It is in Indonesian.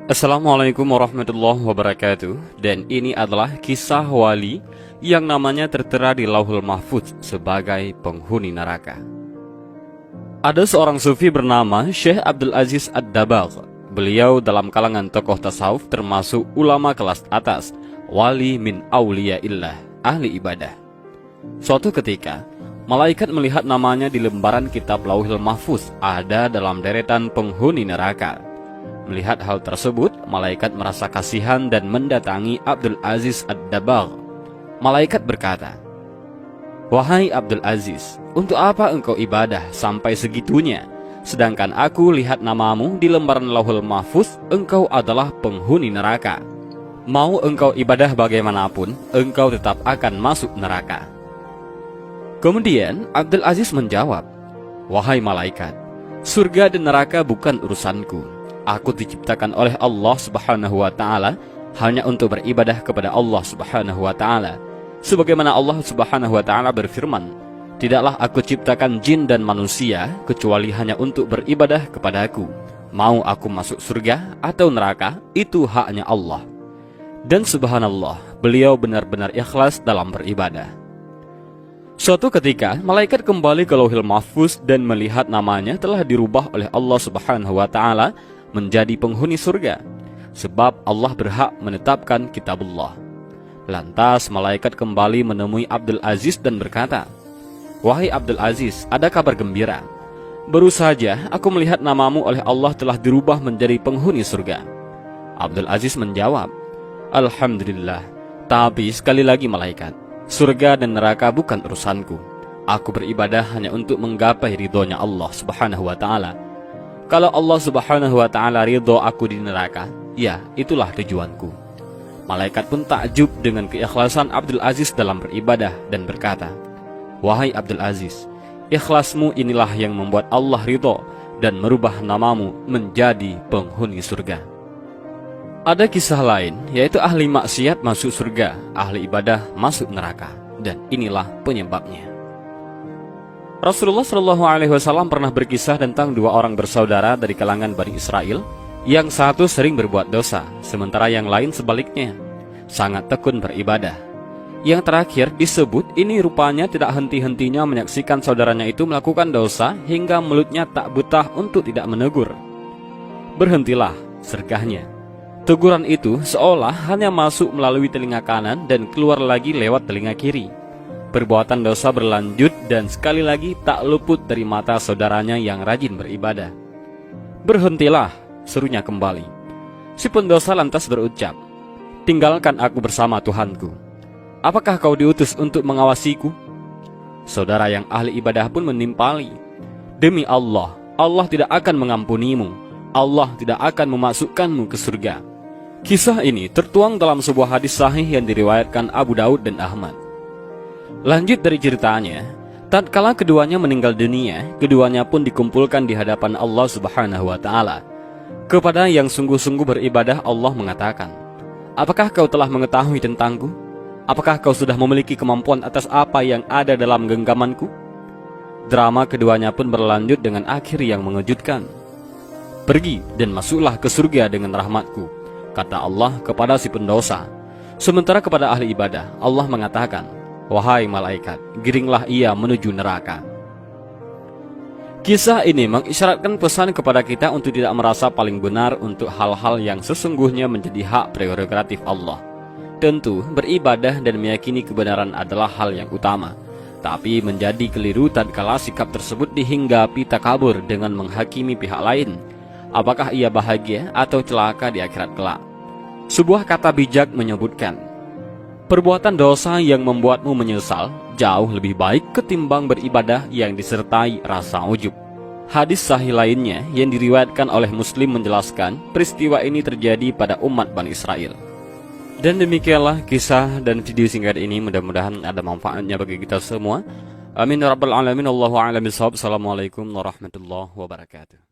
Assalamualaikum warahmatullahi wabarakatuh. Dan ini adalah kisah wali yang namanya tertera di Lauhul Mahfuz sebagai penghuni neraka. Ada seorang sufi bernama Syekh Abdul Aziz Ad-Dabagh. Beliau dalam kalangan tokoh tasawuf termasuk ulama kelas atas, wali min auliyaillah, ahli ibadah. Suatu ketika, malaikat melihat namanya di lembaran kitab Lauhul Mahfuz ada dalam deretan penghuni neraka. Melihat hal tersebut, malaikat merasa kasihan dan mendatangi Abdul Aziz Ad-Dabagh. Malaikat berkata, "Wahai Abdul Aziz, untuk apa engkau ibadah sampai segitunya? Sedangkan aku lihat namamu di lembaran Lauhul Mahfuz, engkau adalah penghuni neraka. Mau engkau ibadah bagaimanapun, engkau tetap akan masuk neraka." Kemudian Abdul Aziz menjawab, "Wahai malaikat, surga dan neraka bukan urusanku. Aku diciptakan oleh Allah Subhanahu wa Ta'ala hanya untuk beribadah kepada Allah Subhanahu wa Ta'ala. Sebagaimana Allah Subhanahu wa Ta'ala berfirman, tidaklah aku ciptakan jin dan manusia kecuali hanya untuk beribadah kepadaku. Mau aku masuk surga atau neraka, itu haknya Allah." Dan subhanallah, beliau benar-benar ikhlas dalam beribadah. Suatu ketika, malaikat kembali ke Lauhul Mahfuz dan melihat namanya telah dirubah oleh Allah Subhanahu wa Ta'ala menjadi penghuni surga, sebab Allah berhak menetapkan kitabullah. Lantas malaikat kembali menemui Abdul Aziz dan berkata, "Wahai Abdul Aziz, ada kabar gembira. Baru saja aku melihat namamu oleh Allah telah dirubah menjadi penghuni surga." Abdul Aziz menjawab, "Alhamdulillah, tapi sekali lagi malaikat, surga dan neraka bukan urusanku. Aku beribadah hanya untuk menggapai ridhonya Allah Subhanahu wa Ta'ala. Kalau Allah Subhanahu wa Ta'ala ridho aku di neraka, ya itulah tujuanku." Malaikat pun takjub dengan keikhlasan Abdul Aziz dalam beribadah dan berkata, "Wahai Abdul Aziz, ikhlasmu inilah yang membuat Allah ridho dan merubah namamu menjadi penghuni surga." Ada kisah lain, yaitu ahli maksiat masuk surga, ahli ibadah masuk neraka, dan inilah penyebabnya. Rasulullah SAW pernah berkisah tentang dua orang bersaudara dari kalangan Bani Israel. Yang satu sering berbuat dosa, sementara yang lain sebaliknya, sangat tekun beribadah. Yang terakhir disebut ini rupanya tidak henti-hentinya menyaksikan saudaranya itu melakukan dosa hingga mulutnya tak betah untuk tidak menegur. "Berhentilah," sergahnya. Teguran itu seolah hanya masuk melalui telinga kanan dan keluar lagi lewat telinga kiri. Perbuatan dosa berlanjut dan sekali lagi tak luput dari mata saudaranya yang rajin beribadah. "Berhentilah," serunya kembali. Si pendosa lantas berucap, "Tinggalkan aku bersama Tuhanku. Apakah kau diutus untuk mengawasiku?" Saudara yang ahli ibadah pun menimpali, "Demi Allah, Allah tidak akan mengampunimu. Allah tidak akan memasukkanmu ke surga." Kisah ini tertuang dalam sebuah hadis sahih yang diriwayatkan Abu Daud dan Ahmad. Lanjut dari ceritanya, tatkala keduanya meninggal dunia, keduanya pun dikumpulkan di hadapan Allah Subhanahu wa Ta'ala. Kepada yang sungguh-sungguh beribadah, Allah mengatakan, "Apakah kau telah mengetahui tentangku? Apakah kau sudah memiliki kemampuan atas apa yang ada dalam genggamanku?" Drama keduanya pun berlanjut dengan akhir yang mengejutkan. "Pergi dan masuklah ke surga dengan rahmatku," kata Allah kepada si pendosa. Sementara kepada ahli ibadah, Allah mengatakan, "Wahai malaikat, giringlah ia menuju neraka." Kisah ini mengisyaratkan pesan kepada kita untuk tidak merasa paling benar untuk hal-hal yang sesungguhnya menjadi hak prerogatif Allah. Tentu, beribadah dan meyakini kebenaran adalah hal yang utama. Tapi menjadi keliru tatkala sikap tersebut dihinggapi takabur dengan menghakimi pihak lain. Apakah ia bahagia atau celaka di akhirat kelak? Sebuah kata bijak menyebutkan, perbuatan dosa yang membuatmu menyesal jauh lebih baik ketimbang beribadah yang disertai rasa ujub. Hadis sahih lainnya yang diriwayatkan oleh Muslim menjelaskan peristiwa ini terjadi pada umat Bani Israel. Dan demikianlah kisah dan video singkat ini, mudah-mudahan ada manfaatnya bagi kita semua. Amin ya rabbal alamin. Allahu a'lam bishawab. Assalamualaikum warahmatullahi wabarakatuh.